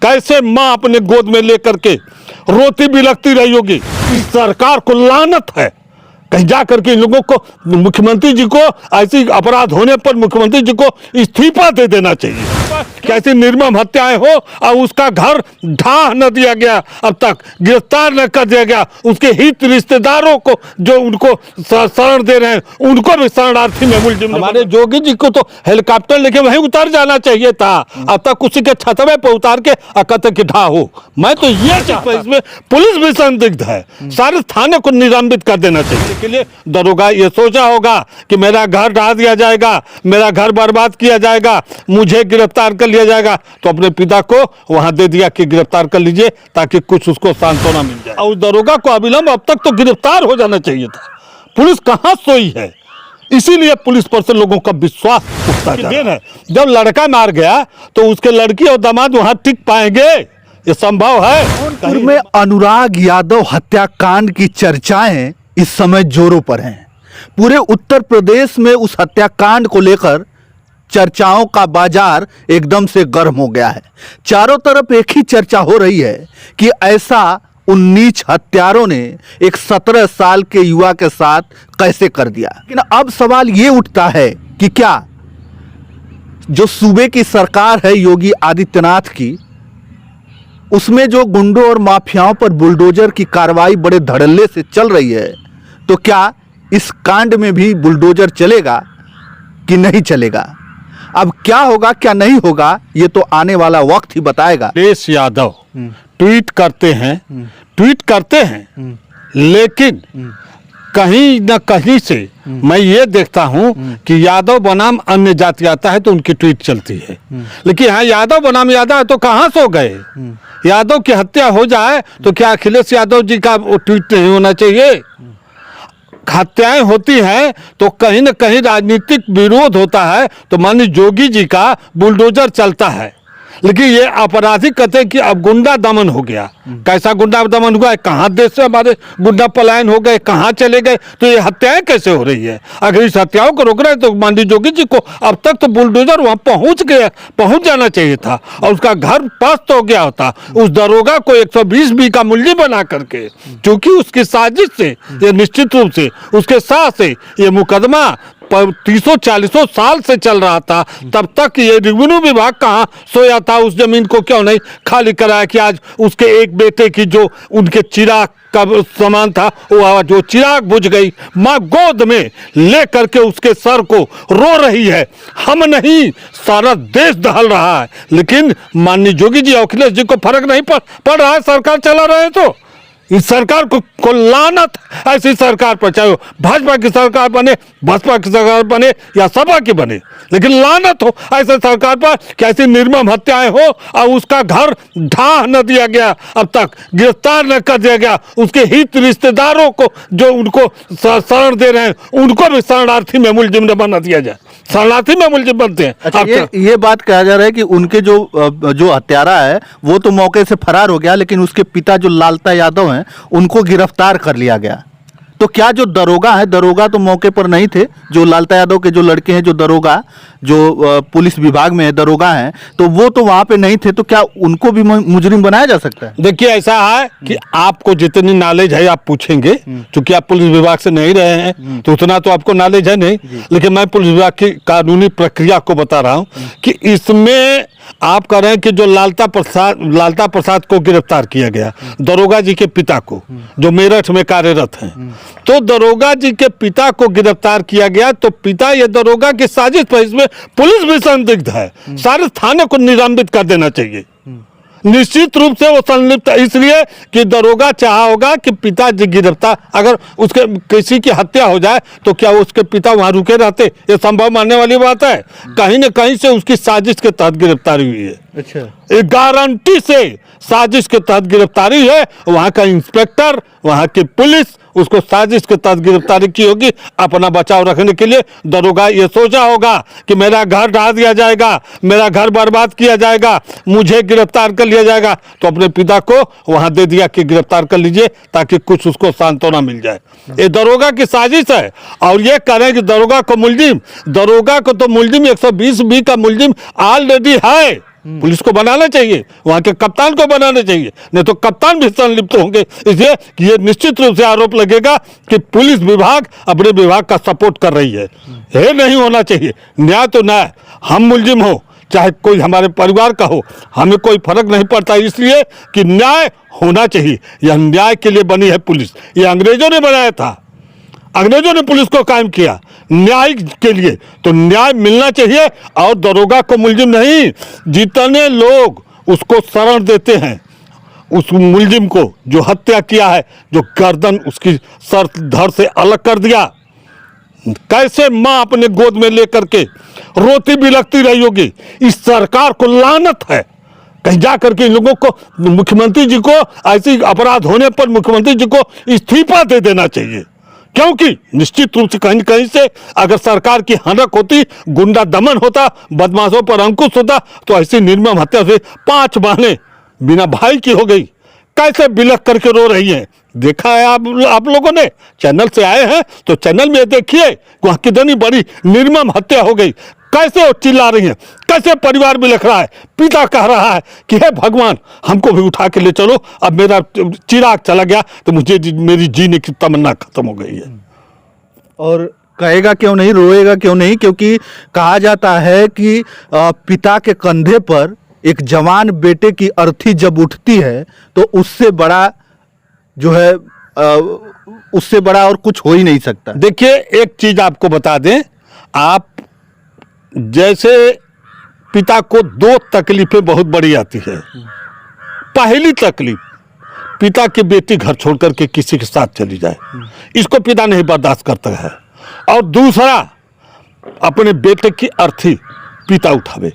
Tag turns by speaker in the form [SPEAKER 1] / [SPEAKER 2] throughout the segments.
[SPEAKER 1] कैसे माँ अपने गोद में लेकर के रोती बिलखती रही होगी। इस सरकार को लानत है, कहीं जा करके इन लोगों को, मुख्यमंत्री जी को ऐसी अपराध होने पर मुख्यमंत्री जी को इस्तीफा दे देना चाहिए। कैसी निर्मम हत्याएं हो और उसका घर ढाह न दिया गया, अब तक गिरफ्तार न कर दिया गया, उसके हित रिश्तेदारों को जो उनको शरण दे रहे हैं उनको भी शरणार्थी में मुलजिम। हमारे जोगी जी को तो हेलीकॉप्टर लेके वहीं उतर जाना चाहिए था, अब तक उसी के छतवे पर उतार के अकत की ढाह हो। मैं तो ये चाहता हूं, इसमें पुलिस भी संदिग्ध है, सारे थाने को निलंबित कर देना चाहिए। के लिए दरोगा ये सोचा होगा कि मेरा घर ढा दिया जाएगा, मेरा घर बर्बाद किया जाएगा, मुझे गिरफ्तार कर लिया जाएगा, तो अपने पिता को वहां दे दिया कि गिरफ्तार कर लीजिए ताकि कुछ उसको सांत्वना मिल जाए। और उस दरोगा को अविलंब अब तक तो गिरफ्तार हो जाना चाहिए था। पुलिस कहां सोई है, इसीलिए पुलिस पर से लोगों का विश्वास उठता जा रहा है। जब लड़का मार गया तो उसके लड़की और दामाद वहां टिक पाएंगे, ये संभव है?
[SPEAKER 2] जौनपुर में अनुराग यादव हत्याकांड की चर्चाएं इस समय जोरों पर हैं। पूरे उत्तर प्रदेश में उस हत्याकांड को लेकर चर्चाओं का बाजार एकदम से गर्म हो गया है। चारों तरफ एक ही चर्चा हो रही है कि ऐसा उन नीच हत्यारों ने एक 17 साल के युवा के साथ कैसे कर दिया। लेकिन अब सवाल ये उठता है कि क्या जो सूबे की सरकार है योगी आदित्यनाथ की, उसमें जो गुंडों और माफियाओं पर बुलडोजर की कार्रवाई बड़े धड़ल्ले से चल रही है, तो क्या इस कांड में भी बुलडोजर चलेगा कि नहीं चलेगा? अब क्या होगा क्या नहीं होगा ये तो आने वाला वक्त ही बताएगा।
[SPEAKER 1] अखिलेश यादव ट्वीट करते हैं लेकिन कहीं न कहीं से मैं ये देखता हूं कि यादव बनाम अन्य जाति आता है तो उनकी ट्वीट चलती है, लेकिन हाँ यादव बनाम यादव है तो कहां सो गए? यादव की हत्या हो जाए तो क्या अखिलेश यादव जी का वो ट्वीट नहीं होना चाहिए? हत्याएं होती हैं तो कहीं न कहीं राजनीतिक विरोध होता है, तो माननीय जोगी जी का बुलडोजर चलता है, लेकिन ये अपराधी कहते हैं कि अब गुंडा दमन हो गया। कैसा गुंडा दमन हुआ है? कहाँ देश से हमारे गुंडा पलायन हो गए, कहाँ चले गए? तो ये हत्याएं कैसे हो रही है? अगर इस हत्याओं को रोक रहे हैं तो माननीय जोगी जी को अब तक तो बुलडोजर वहां पहुंच जाना चाहिए था और उसका घर पस्त हो गया होता। उस दरोगा को 120 का मुलजिम बना करके, क्योंकि उसकी साजिश से ये निश्चित रूप से उसके साथ से ये मुकदमा 30-40 साल से चल रहा था, तब तक ये रेवेन्यू विभाग कहाँ सोया था? उस जमीन को क्यों नहीं खाली कराया कि आज उसके एक बेटे की जो उनके चिराग का सामान था वो जो चिराग बुझ गई, माँ गोद में ले करके उसके सर को रो रही है। हम नहीं, सारा देश दहल रहा है, लेकिन माननीय जोगी जी अखिलेश जी को फर्क नहीं पड़ रहा है। सरकार चला रहे तो इस सरकार को लानत ऐसी सरकार पर, चाहे भाजपा की सरकार बने, बसपा की सरकार बने या सपा की बने, लेकिन लानत हो ऐसे सरकार पर कि ऐसी निर्मम हत्याएं हो और उसका घर ढाह न दिया गया, अब तक गिरफ्तार न कर दिया गया, उसके हित रिश्तेदारों को जो उनको शरण दे रहे हैं उनको भी शरणार्थी में मुलजिम न बना दिया जाए। शरणार्थी में मुलजिम बनते हैं।
[SPEAKER 2] अच्छा, ये बात कहा जा रहा है कि उनके जो हत्यारा है वो तो मौके से फरार हो गया, लेकिन उसके पिता जो लालता यादव हैं उनको गिरफ्तार कर लिया गया। तो क्या जो दरोगा है, दरोगा तो मौके पर नहीं थे, जो लालता यादव के जो लड़के हैं जो दरोगा, जो पुलिस विभाग में है दरोगा हैं, तो वो तो वहां पे नहीं थे, तो क्या उनको भी मुजरिम बनाया जा सकता है?
[SPEAKER 1] देखिए ऐसा है कि आपको जितनी नॉलेज है आप पूछेंगे, क्योंकि आप पुलिस विभाग से नहीं रहे हैं तो उतना तो आपको नॉलेज है नहीं, लेकिन मैं पुलिस विभाग की कानूनी प्रक्रिया को बता रहा हूं कि इसमें आप कह रहे हैं कि जो लालता प्रसाद को गिरफ्तार किया गया, दरोगा जी के पिता को, जो मेरठ में कार्यरत हैं, तो दरोगा जी के पिता को गिरफ्तार किया गया, तो पिता ये दरोगा की साजिश पर, इसमें पुलिस भी संदिग्ध है, सारे थाने को निलंबित कर देना चाहिए। निश्चित रूप से वो संलिप्त, इसलिए कि दरोगा चाहा होगा कि पिताजी गिरफ्तार, अगर उसके किसी की हत्या हो जाए तो क्या उसके पिता वहां रुके रहते? ये संभव मानने वाली बात है? कहीं न कहीं से उसकी साजिश के तहत गिरफ्तारी हुई है।
[SPEAKER 2] अच्छा,
[SPEAKER 1] एक गारंटी से साजिश के तहत गिरफ्तारी है। वहां का इंस्पेक्टर, वहां की पुलिस उसको साजिश के तहत गिरफ्तारी की होगी अपना बचाव रखने के लिए। दरोगा ये सोचा होगा कि मेरा घर ढा दिया जाएगा, मेरा घर बर्बाद किया जाएगा, मुझे गिरफ्तार कर लिया जाएगा, तो अपने पिता को वहां दे दिया कि गिरफ्तार कर लीजिए ताकि कुछ उसको सांत्वना मिल जाए। ये दरोगा की साजिश है। और ये कह रहे हैं कि दरोगा को तो मुलजिम 120 का मुलजिम ऑलरेडी है। पुलिस को बनाना चाहिए, वहां के कप्तान को बनाना चाहिए, नहीं तो कप्तान भी संलिप्त होंगे। इसलिए कि ये निश्चित रूप से आरोप लगेगा कि पुलिस विभाग अपने विभाग का सपोर्ट कर रही है। ये नहीं होना चाहिए। न्याय तो न्याय, हम मुलजिम हो चाहे कोई हमारे परिवार का हो, हमें कोई फर्क नहीं पड़ता, इसलिए कि न्याय होना चाहिए। यह न्याय के लिए बनी है पुलिस, ये अंग्रेजों ने बनाया था, अंग्रेजों ने पुलिस को कायम किया न्याय के लिए, तो न्याय मिलना चाहिए। और दरोगा को मुलजिम नहीं, जितने लोग उसको शरण देते हैं उस मुलजिम को जो हत्या किया है, जो गर्दन उसकी सर धड़ से अलग कर दिया, कैसे माँ अपने गोद में लेकर के रोती बिलखती रही होगी। इस सरकार को लानत है, कहीं जा करके इन लोगों को, मुख्यमंत्री जी को ऐसे अपराध होने पर मुख्यमंत्री जी को इस्तीफा दे देना चाहिए। क्योंकि निश्चित रूप से कहीं कहीं से अगर सरकार की हनक होती, गुंडा दमन होता, बदमाशों पर अंकुश होता, तो ऐसी निर्मम हत्या से 5 बहनें बिना भाई की हो गई, कैसे बिलख करके रो रही हैं। देखा है आप लोगों ने, चैनल से आए हैं तो चैनल में देखिए वहाँ कितनी बड़ी निर्मम हत्या हो गई, कैसे वो चिल्ला रही हैं, कैसे परिवार बिलख रहा है। पिता कह रहा है कि हे भगवान हमको भी उठा के ले चलो, अब मेरा चिराग चला गया तो मुझे मेरी जीने की तमन्ना खत्म हो गई है।
[SPEAKER 2] और कहेगा क्यों नहीं, रोएगा क्यों नहीं, क्योंकि कहा जाता है कि पिता के कंधे पर एक जवान बेटे की अर्थी जब उठती है तो उससे बड़ा जो है उससे बड़ा और कुछ हो ही नहीं सकता।
[SPEAKER 1] देखिए एक चीज आपको बता दें, आप जैसे पिता को 2 तकलीफें बहुत बड़ी आती है। पहली तकलीफ, पिता की बेटी घर छोड़ करके किसी के साथ चली जाए, इसको पिता नहीं बर्दाश्त करता है। और दूसरा, अपने बेटे की अर्थी पिता उठावे,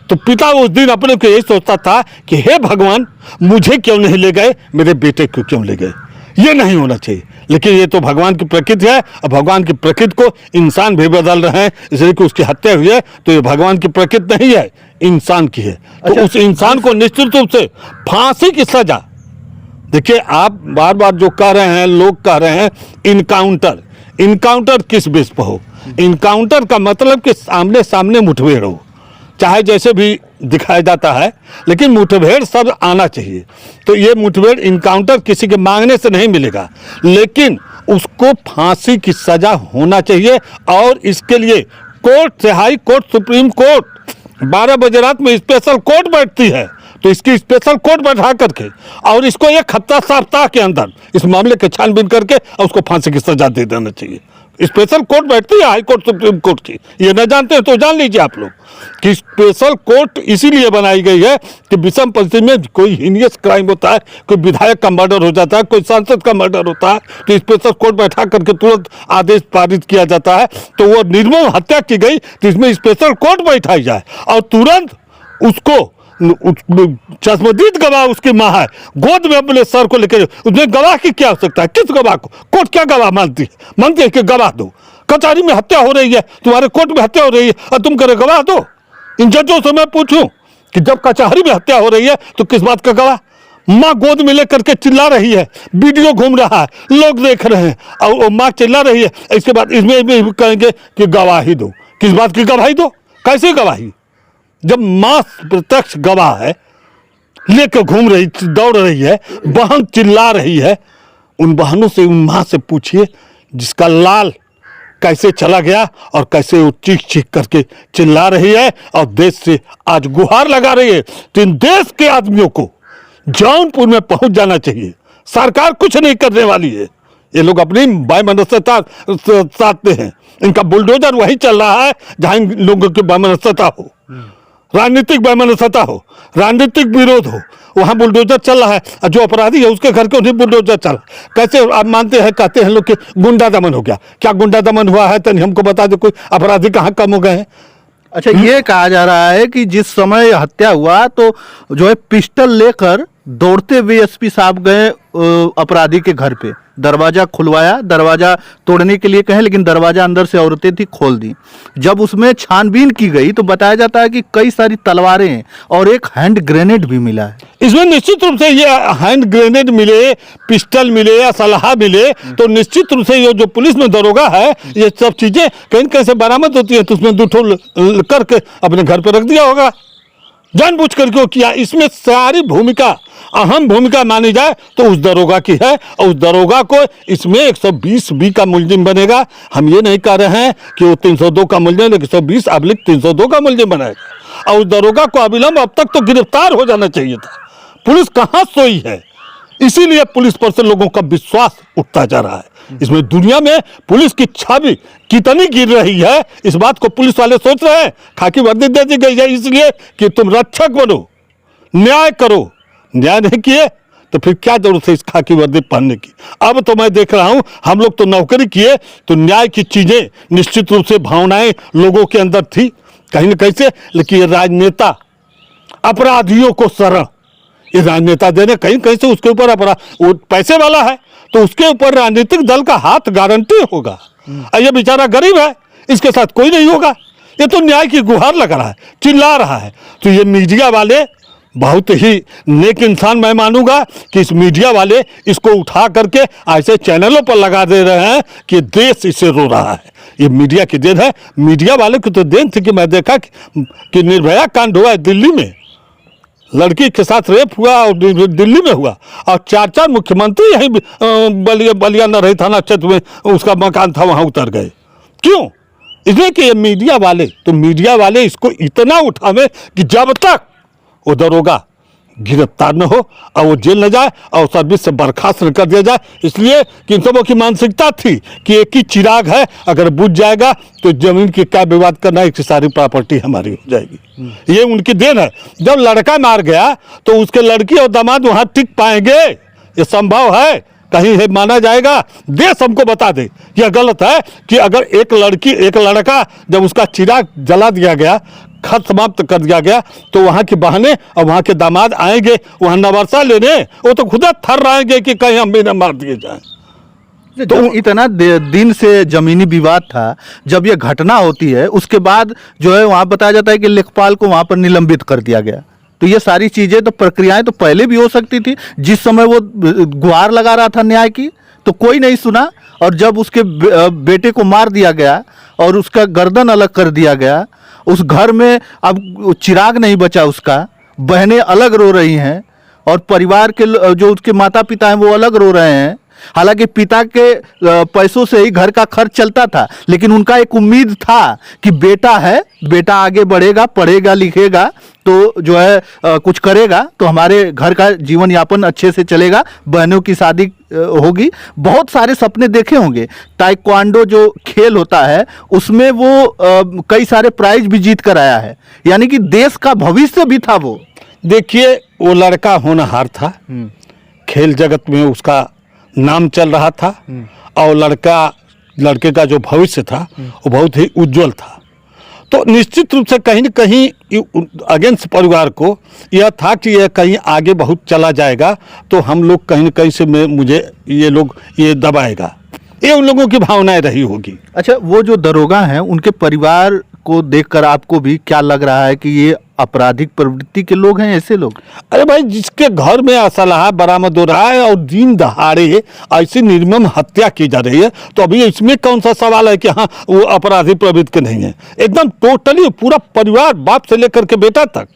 [SPEAKER 1] तो पिता उस दिन अपने को यही सोचता था कि हे भगवान मुझे क्यों नहीं ले गए, मेरे बेटे को क्यों ले गए। ये नहीं होना चाहिए, लेकिन ये तो भगवान की प्रकृति है, और भगवान की प्रकृति को इंसान भी बदल रहे हैं, इसलिए कि उसकी हत्या हुई है तो ये भगवान की प्रकृति नहीं है, इंसान की है। तो उस इंसान को निश्चित रूप से फांसी की सजा। देखिए आप बार बार जो कह रहे हैं, लोग कह रहे हैं इनकाउंटर, इनकाउंटर किस बेस पर हो। इनकाउंटर का मतलब कि सामने सामने मुठभेड़ हो, चाहे जैसे भी दिखाया जाता है, लेकिन मुठभेड़ सब आना चाहिए। तो ये मुठभेड़ इनकाउंटर किसी के मांगने से नहीं मिलेगा, लेकिन उसको फांसी की सजा होना चाहिए। और इसके लिए कोर्ट से हाई कोर्ट, सुप्रीम कोर्ट 12 बजे रात में स्पेशल कोर्ट बैठती है, तो इसकी स्पेशल कोर्ट बैठा करके और इसको 1 सप्ताह के अंदर इस मामले के छानबीन करके और उसको फांसी की सजा दे देना चाहिए। स्पेशल कोर्ट बैठती है हाई कोर्ट सुप्रीम कोर्ट की, ये न जानते हैं तो जान लीजिए आप लोग कि स्पेशल कोर्ट इसीलिए बनाई गई है कि विषम परिस्थिति में कोई हीनियस क्राइम होता है, कोई विधायक का मर्डर हो जाता है, कोई सांसद का मर्डर होता है, तो स्पेशल कोर्ट बैठा करके तुरंत आदेश पारित किया जाता है। तो वो निर्मम हत्या की गई तो इसमें स्पेशल कोर्ट बैठाई जाए और तुरंत उसको चश्मदीद गवाह उसकी माँ है, गोद में अपने सर को लेकर, उसमें गवाह की क्या आवश्यकता है, किस गवाह को कोर्ट क्या गवाह मानती है, मानती है कि गवाह दो। कचहरी में हत्या हो रही है, तुम्हारे कोर्ट में हत्या हो रही है और तुम करे गवाह दो। इन जजों से मैं पूछूं कि जब कचहरी में हत्या हो रही है तो किस बात का गवाह। माँ गोद में लेकर के चिल्ला रही है, वीडियो घूम रहा है, लोग देख रहे हैं और वो माँ चिल्ला रही है, इसके बाद इसमें भी कहेंगे कि गवाही दो। किस बात की गवाही दो, कैसी गवाही, जब माँ प्रत्यक्ष गवाह है, लेकर घूम रही, दौड़ रही है, बहन चिल्ला रही है। उन बहनों से, उन माँ से पूछिए जिसका लाल कैसे चला गया और कैसे वो चीख चीख करके चिल्ला रही है और देश से आज गुहार लगा रही है। तो इन देश के आदमियों को जौनपुर में पहुंच जाना चाहिए, सरकार कुछ नहीं करने वाली है। ये लोग अपनी वैमनस्यता साधते हैं, इनका बुलडोजर वही चल रहा है जहां इन लोगों की वैमनस्यता हो, राजनीतिक वैमनस्यता हो, राजनीतिक विरोध हो, वहाँ बुलडोजर चल रहा है। और जो अपराधी है उसके घर के उन्हें बुलडोजर चल। कैसे आप मानते हैं, कहते हैं लोग कि गुंडा दमन हो गया, क्या गुंडा दमन हुआ है? तो हमको बता दो, कोई अपराधी कहाँ कम हो गए हैं?
[SPEAKER 2] अच्छा, ये कहा जा रहा है कि जिस समय हत्या हुआ तो जो है पिस्टल लेकर दौड़ते हुए एसपी साहब गए अपराधी के घर पे, दरवाजा खुलवाया, दरवाजा तोड़ने के लिए कहे लेकिन दरवाजा अंदर से औरतें थी, खोल दी। जब उसमें छानबीन की गई तो बताया जाता है कि कई सारी तलवारें और एक हैंड ग्रेनेड भी मिला है।
[SPEAKER 1] इसमें निश्चित रूप से ये हैंड ग्रेनेड मिले, पिस्टल मिले या सलाह मिले तो निश्चित रूप से ये जो पुलिस में दरोगा है, ये सब चीजें कहीं कहीं से बरामद होती है, तो उसमें 2 ठो करके अपने घर पे रख दिया होगा। जानबूझ कर क्यों किया? इसमें सारी भूमिका, अहम भूमिका मानी जाए तो उस दरोगा की है, और उस दरोगा को इसमें 120B का मुलजिम बनेगा। हम ये नहीं कह रहे हैं कि वो 302 का मुलजिम, 120/302 का मुलजिम बनाएगा। और उस दरोगा को अविलंब अब तक तो गिरफ्तार हो जाना चाहिए था। पुलिस कहाँ सोई है? इसीलिए पुलिस पर से लोगों का विश्वास उठता जा रहा है। इसमें दुनिया में पुलिस की छवि कितनी गिर रही है, इस बात को पुलिस वाले सोच रहे हैं। खाकी वर्दी दे दी गई है इसलिए कि तुम रक्षक बनो, न्याय करो। न्याय नहीं किए तो फिर क्या जरूरत है इस खाकी वर्दी पहनने की? अब तो मैं देख रहा हूं, हम लोग तो नौकरी किए तो न्याय की चीजें निश्चित रूप से भावनाएं लोगों के अंदर थी कहीं न कहीं से। लेकिन ये राजनेता अपराधियों को शरण, ये राजनेता देने कहीं कहीं से उसके ऊपर अपराध, वो पैसे वाला है तो उसके ऊपर राजनीतिक दल का हाथ गारंटी होगा। ये बेचारा गरीब है, इसके साथ कोई नहीं होगा। ये तो न्याय की गुहार लगा रहा है, चिल्ला रहा है। तो ये मीडिया वाले बहुत ही नेक इंसान मैं मानूंगा कि इस मीडिया वाले इसको उठा करके ऐसे चैनलों पर लगा दे रहे हैं कि देश इसे रो रहा है। ये मीडिया की देन है। मीडिया वाले की तो देन थी कि मैं देखा कि निर्भया कांड हुआ है दिल्ली में, लड़की के साथ रेप हुआ और दिल्ली में हुआ, और 4 मुख्यमंत्री यहीं बलिया नरही थाना क्षेत्र में उसका मकान था, वहां उतर गए। क्यों? इसलिए कि ये मीडिया वाले, तो मीडिया वाले इसको इतना उठावे कि जब तक वो दरोगा गिरफ्तार न हो और वो जेल न जाए और सर्विस से बर्खास्त न कर दिया जाए। इसलिए कि इन सबों की मानसिकता थी कि एक ही चिराग है, अगर बुझ जाएगा तो जमीन की क्या विवाद करना, इसकी सारी प्रॉपर्टी हमारी हो जाएगी। ये उनकी देन है। जब लड़का मार गया तो उसके लड़की और दामाद वहां टिक पाएंगे? ये संभव है? कहीं है माना जाएगा? देश हमको बता दे। यह गलत है कि अगर एक लड़की एक लड़का जब उसका चिराग जला दिया गया, खत समाप्त कर दिया गया, तो वहाँ की बहनें और वहाँ के दामाद आएंगे वहाँ नवर्सा लेने, वो तो खुद थर रहेंगे कि कहीं हम भी न मार दिए जाएं।
[SPEAKER 2] तो इतना दिन से जमीनी विवाद था, जब ये घटना होती है उसके बाद जो है वहाँ बताया जाता है कि लेखपाल को वहाँ पर निलंबित कर दिया गया। तो ये सारी चीजें तो प्रक्रियाएं तो पहले भी हो सकती थी। जिस समय वो गुहार लगा रहा था न्याय की तो कोई नहीं सुना, और जब उसके बेटे को मार दिया गया और उसका गर्दन अलग कर दिया गया, उस घर में अब चिराग नहीं बचा, उसका बहनें अलग रो रही हैं और परिवार के जो उसके माता पिता हैं वो अलग रो रहे हैं। हालांकि पिता के पैसों से ही घर का खर्च चलता था, लेकिन उनका एक उम्मीद था कि बेटा है, बेटा आगे बढ़ेगा, पढ़ेगा लिखेगा तो जो है कुछ करेगा तो हमारे घर का जीवन यापन अच्छे से चलेगा, बहनों की शादी होगी। बहुत सारे सपने देखे होंगे। ताइक्वांडो जो खेल होता है उसमें वो कई सारे प्राइज भी जीत कर आया है, यानी कि देश का भविष्य भी था वो।
[SPEAKER 1] देखिए, वो लड़का होनहार था, खेल जगत में उसका नाम चल रहा था, और लड़के का जो भविष्य था वो बहुत ही उज्जवल था। तो निश्चित रूप से कहीं न कहीं अगेंस्ट परिवार को यह था कि यह कहीं आगे बहुत चला जाएगा तो हम लोग कहीं न कहीं से मुझे ये लोग ये दबाएगा, ये उन लोगों की भावनाएं रही होगी।
[SPEAKER 2] अच्छा, वो जो दरोगा हैं उनके परिवार को देखकर आपको भी क्या लग रहा है कि ये आपराधिक प्रवृत्ति के लोग हैं, ऐसे लोग?
[SPEAKER 1] अरे भाई, जिसके घर में असलहा बरामद हो रहा है और दिन दहाड़े ऐसी निर्मम हत्या की जा रही है, तो अभी इसमें कौन सा सवाल है कि हाँ वो अपराधी प्रवृत्ति के नहीं है? एकदम टोटली पूरा परिवार, बाप से लेकर के बेटा तक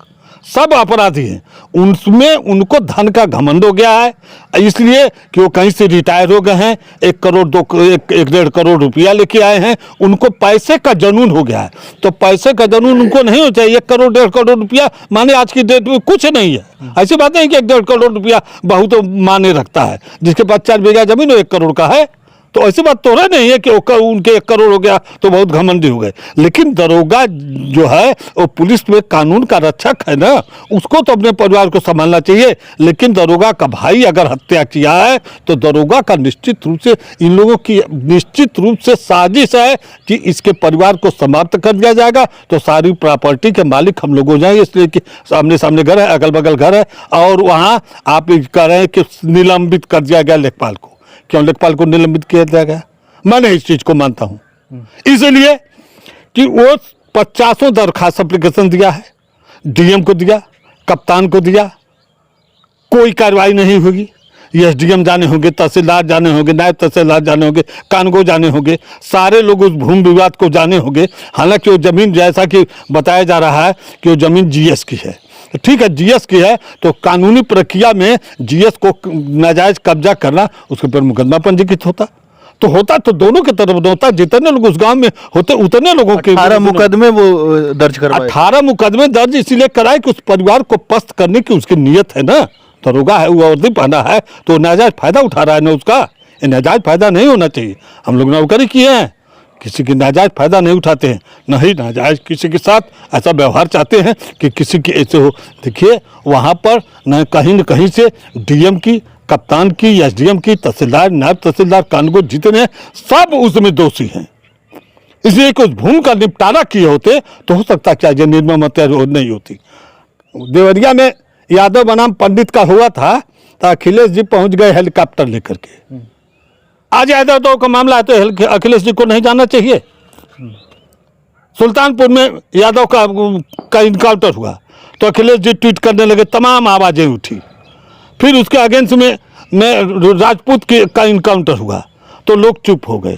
[SPEAKER 1] सब अपराधी हैं। उनमें उनको धन का घमंड हो गया है, इसलिए कि वो कहीं से रिटायर हो गए हैं, 1 करोड़ 1.5 करोड़ रुपया लेके आए हैं, उनको पैसे का जुनून हो गया है। तो पैसे का जुनून उनको नहीं हो चाहिए। 1 करोड़ 1.5 करोड़ रुपया माने आज की डेट में कुछ नहीं है। ऐसी बात नहीं कि 1.5 करोड़ रुपया बहुत माने रखता है। जिसके पास 4 बीघा जमीन 1 करोड़ का है, तो ऐसी बात तो नहीं है कि उनके 1 करोड़ हो गया तो बहुत घमंडी हो गए। लेकिन दरोगा जो है वो पुलिस में कानून का रक्षक है ना, उसको तो अपने परिवार को संभालना चाहिए। लेकिन दरोगा का भाई अगर हत्या किया है तो दरोगा का निश्चित रूप से, इन लोगों की निश्चित रूप से साजिश है कि इसके परिवार को समाप्त कर दिया जाएगा, तो सारी प्रॉपर्टी के मालिक हम लोग हो जाएंगे। इसलिए कि सामने सामने घर है, अगल बगल घर है, और वहाँ आप कह रहे हैं कि निलंबित कर दिया गया लेखपाल को। क्यों लेखपाल को निलंबित किया गया? मैं नहीं इस चीज को मानता हूं, इसलिए कि वो 50 दरखास्त एप्लीकेशन दिया है, डीएम को दिया, कप्तान को दिया, कोई कार्रवाई नहीं होगी। एसडीएम जाने होंगे, तहसीलदार जाने होंगे, नायब तहसीलदार जाने होंगे, कानगो जाने होंगे, सारे लोग उस भूमि विवाद को जाने होंगे। हालांकि वो जमीन, जैसा कि बताया जा रहा है कि वो जमीन जीएस की है, ठीक है, जीएस की है तो कानूनी प्रक्रिया में जीएस को नाजायज कब्जा करना, उसके ऊपर मुकदमा पंजीकृत होता तो दोनों की तरफ होता। जितने लोग उस गांव में होते उतने लोगों के
[SPEAKER 2] 18 मुकदमे वो दर्ज करवाए।
[SPEAKER 1] 18 मुकदमे दर्ज इसीलिए कराए कि उस परिवार को पस्त करने की उसकी नीयत है ना। दरोगा है, वो वर्दी पहना है तो नाजायज फायदा उठा रहा है ना उसका। ये नाजायज फायदा नहीं होना चाहिए। हम लोग नौकरी किए हैं, किसी की नाजायज फायदा नहीं उठाते हैं, नहीं नाजायज किसी के साथ ऐसा व्यवहार चाहते हैं कि किसी की ऐसे हो। देखिए वहाँ पर न कहीं से डीएम की, कप्तान की, एसडीएम की, तहसीलदार, नायब तहसीलदार, कानूनगो जितने सब उसमें दोषी हैं। इसलिए कुछ भूमि का निपटारा किए होते तो हो सकता क्या ये निर्मम हत्या नहीं होती। देवरिया में यादव बनाम पंडित का हुआ था तो अखिलेश जी पहुंच गए हेलीकॉप्टर लेकर के। आज यादव का मामला है तो अखिलेश जी को नहीं जाना चाहिए। सुल्तानपुर में यादव का इनकाउंटर हुआ तो अखिलेश जी ट्वीट करने लगे, तमाम आवाजें उठी। फिर उसके अगेंस्ट में राजपूत का इनकाउंटर हुआ तो लोग चुप हो गए।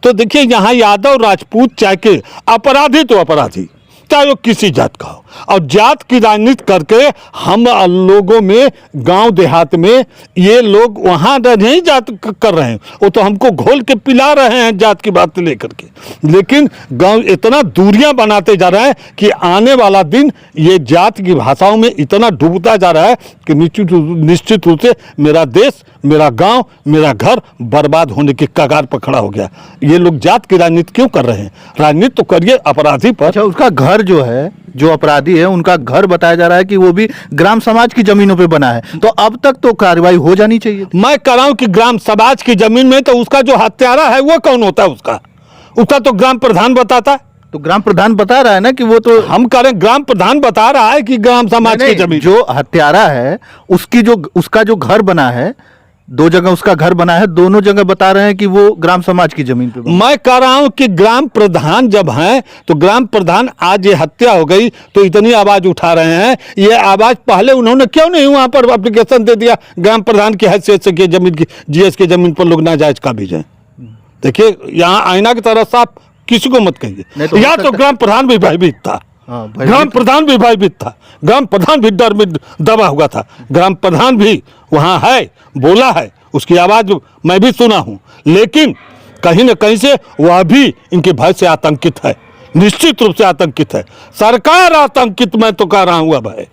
[SPEAKER 1] तो देखिए यहाँ यादव राजपूत चाहे के अपराधी तो अपराधी, चाहे वो किसी जात का हो, और जात की राजनीति करके हम लोगों में गांव देहात में ये लोग वहाँ नहीं जात कर रहे हैं, वो तो हमको घोल के पिला रहे हैं जात की बात लेकर के। लेकिन गांव इतना दूरियां बनाते जा रहे हैं कि आने वाला दिन ये जात की भाषाओं में इतना डूबता जा रहा है कि निश्चित रूप से मेरा देश, मेरा गांव, मेरा घर बर्बाद होने के कगार पर खड़ा हो गया। ये लोग जात की राजनीति क्यों कर रहे हैं? राजनीति तो करिए अपराधी पर।
[SPEAKER 2] अच्छा, उसका घर जो है, जो अपराधी है, उनका घर बताया जा रहा है कि वो भी ग्राम समाज की जमीनों पे बना है, तो अब तक तो कार्रवाई हो जानी चाहिए।
[SPEAKER 1] मैं कह रहा हूं कि ग्राम समाज की जमीन में तो उसका जो हत्यारा है वो कौन होता है? उसका तो ग्राम प्रधान बताता है।
[SPEAKER 2] तो ग्राम प्रधान बता रहा है ना कि वो तो,
[SPEAKER 1] हम कह रहे हैं ग्राम प्रधान बता रहा है कि ग्राम समाज की जमीन।
[SPEAKER 2] जो हत्यारा है उसका जो घर बना है, 2 जगह उसका घर बना है, दोनों जगह बता रहे हैं कि वो ग्राम समाज की जमीन पे बना।
[SPEAKER 1] मैं कह रहा हूं कि ग्राम प्रधान जब हैं तो ग्राम प्रधान, आज ये हत्या हो गई तो इतनी आवाज उठा रहे हैं, ये आवाज पहले उन्होंने क्यों नहीं वहां पर एप्लीकेशन दे दिया ग्राम प्रधान की हैसियत से कि जमीन की, जीएस की जमीन पर लोग नाजायज काबिज हैं। देखिए यहाँ आईना की तरह साफ किसी को मत कहिए।
[SPEAKER 2] तो
[SPEAKER 1] या तो ग्राम प्रधान भी भयभीत था, ग्राम प्रधान भी भयभीत था, ग्राम प्रधान भी डर में दबा हुआ था, ग्राम प्रधान भी वहां है, बोला है, उसकी आवाज मैं भी सुना हूं, लेकिन कहीं न कहीं से वह भी इनके भय से आतंकित है, निश्चित रूप से आतंकित है। सरकार आतंकित, मैं तो कह रहा हूं अब है,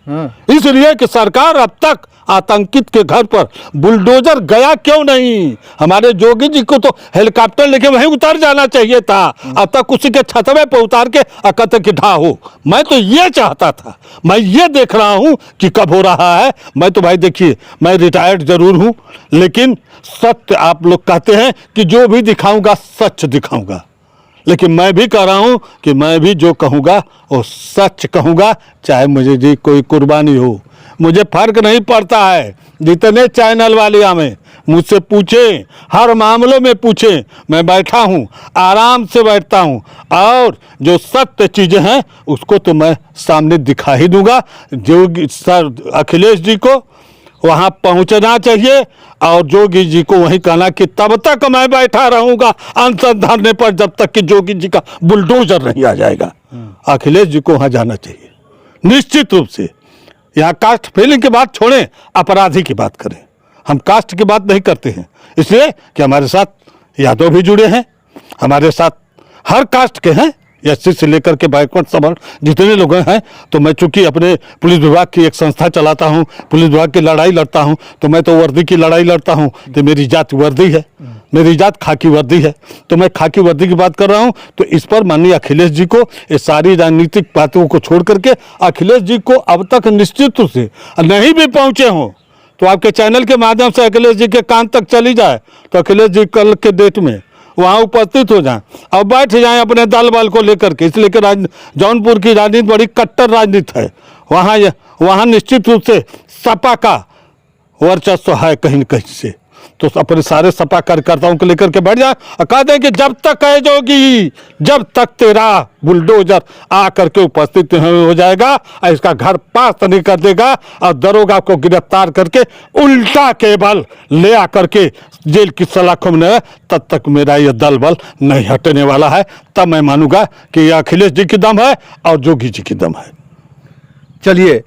[SPEAKER 1] इसलिए कि सरकार अब तक आतंकित के घर पर बुलडोजर गया क्यों नहीं? हमारे जोगी जी को तो हेलीकॉप्टर लेके वहीं उतर जाना चाहिए था, अब तक उसी के छतवे पर उतार के अकत की ढा हो। मैं तो ये चाहता था, मैं ये देख रहा हूं कि कब हो रहा है। मैं तो भाई देखिए, मैं रिटायर्ड जरूर हूं, लेकिन सत्य, आप लोग कहते हैं कि जो भी दिखाऊंगा सच दिखाऊंगा, लेकिन मैं भी कह रहा हूं कि मैं भी जो कहूंगा वो सच कहूंगा, चाहे मुझे जी कोई कुर्बानी हो। मुझे फर्क नहीं पड़ता है, जितने चैनल वाले आवे मुझसे पूछे, हर मामलों में पूछे, मैं बैठा हूं, आराम से बैठता हूं, और जो सत्य चीजें हैं उसको तो मैं सामने दिखा ही दूंगा। जो सर अखिलेश जी को वहां पहुंचना चाहिए और जोगी जी को वहीं कहना कि तब तक मैं बैठा रहूंगा अनशन धरने पर जब तक कि जोगी जी का बुलडोजर नहीं आ जाएगा। अखिलेश जी को वहां जाना चाहिए निश्चित रूप से। यहाँ कास्ट फीलिंग की बात छोड़ें, अपराधी की बात करें। हम कास्ट की बात नहीं करते हैं, इसलिए कि हमारे साथ यादव भी जुड़े हैं, हमारे साथ हर कास्ट के हैं, एससी से लेकर के बैकवर्ड सवर्ण जितने लोग हैं। तो मैं चूंकि अपने पुलिस विभाग की एक संस्था चलाता हूं, पुलिस विभाग की लड़ाई लड़ता हूं, तो मैं तो वर्दी की लड़ाई लड़ता हूं। तो मेरी जात वर्दी है, मेरी जात खाकी वर्दी है, तो मैं खाकी वर्दी की बात कर रहा हूं। तो इस पर माननीय अखिलेश जी को, ये सारी राजनीतिक बातों को छोड़ करके अखिलेश जी को अब तक निश्चित रूप से नहीं भी पहुंचे हों तो आपके चैनल के माध्यम से अखिलेश जी के कान तक चली जाए, तो अखिलेश जी कल के डेट में वहाँ उपस्थित हो जाएं और बैठ जाएं अपने दल बल को लेकर के। इसलिए कि जौनपुर की राजनीति बड़ी कट्टर राजनीति है, वहाँ निश्चित रूप से सपा का वर्चस्व है कहीं न कहीं से। तो अपने सारे सपा कार्यकर्ताओं को लेकर के बैठ जाए और कह दें कि जब तक है जोगी, जब तक तेरा बुलडोजर आ करके उपस्थित हो जाएगा और इसका घर पास नहीं कर देगा और दरोगा को गिरफ्तार करके उल्टा केबल ले आकर के जेल की सलाखों में, तब तक मेरा यह दल बल नहीं हटने वाला है। तब मैं मानूंगा कि यह अखिलेश जी की दम है और जोगी जी की दम है।
[SPEAKER 2] चलिए,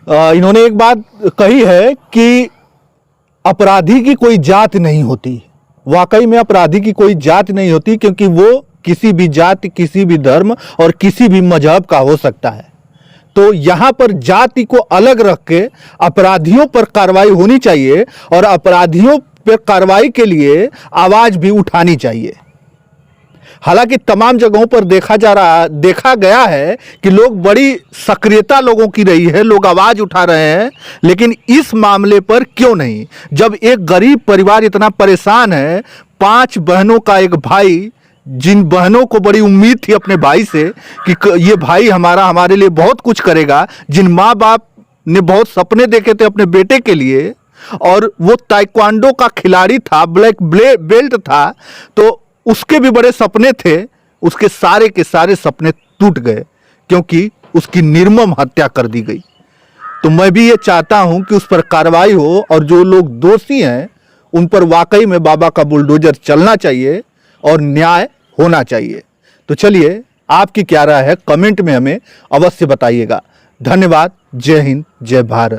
[SPEAKER 2] इन्होंने एक बात कही है कि अपराधी की कोई जात नहीं होती। वाकई में अपराधी की कोई जात नहीं होती, क्योंकि वो किसी भी जाति, किसी भी धर्म और किसी भी मजहब का हो सकता है। तो यहाँ पर जाति को अलग रख के अपराधियों पर कार्रवाई होनी चाहिए और अपराधियों पर कार्रवाई के लिए आवाज भी उठानी चाहिए। हालांकि तमाम जगहों पर देखा गया है कि लोग बड़ी सक्रियता लोगों की रही है, लोग आवाज उठा रहे हैं, लेकिन इस मामले पर क्यों नहीं? जब एक गरीब परिवार इतना परेशान है, 5 बहनों का एक भाई, जिन बहनों को बड़ी उम्मीद थी अपने भाई से कि ये भाई हमारे लिए बहुत कुछ करेगा, जिन माँ बाप ने बहुत सपने देखे थे अपने बेटे के लिए, और वो ताइक्वांडो का खिलाड़ी था, ब्लैक बेल्ट था, तो उसके भी बड़े सपने थे, उसके सारे के सारे सपने टूट गए क्योंकि उसकी निर्मम हत्या कर दी गई। तो मैं भी ये चाहता हूं कि उस पर कार्रवाई हो और जो लोग दोषी हैं उन पर वाकई में बाबा का बुलडोजर चलना चाहिए और न्याय होना चाहिए। तो चलिए, आपकी क्या राय है कमेंट में हमें अवश्य बताइएगा। धन्यवाद। जय हिंद, जय भारत।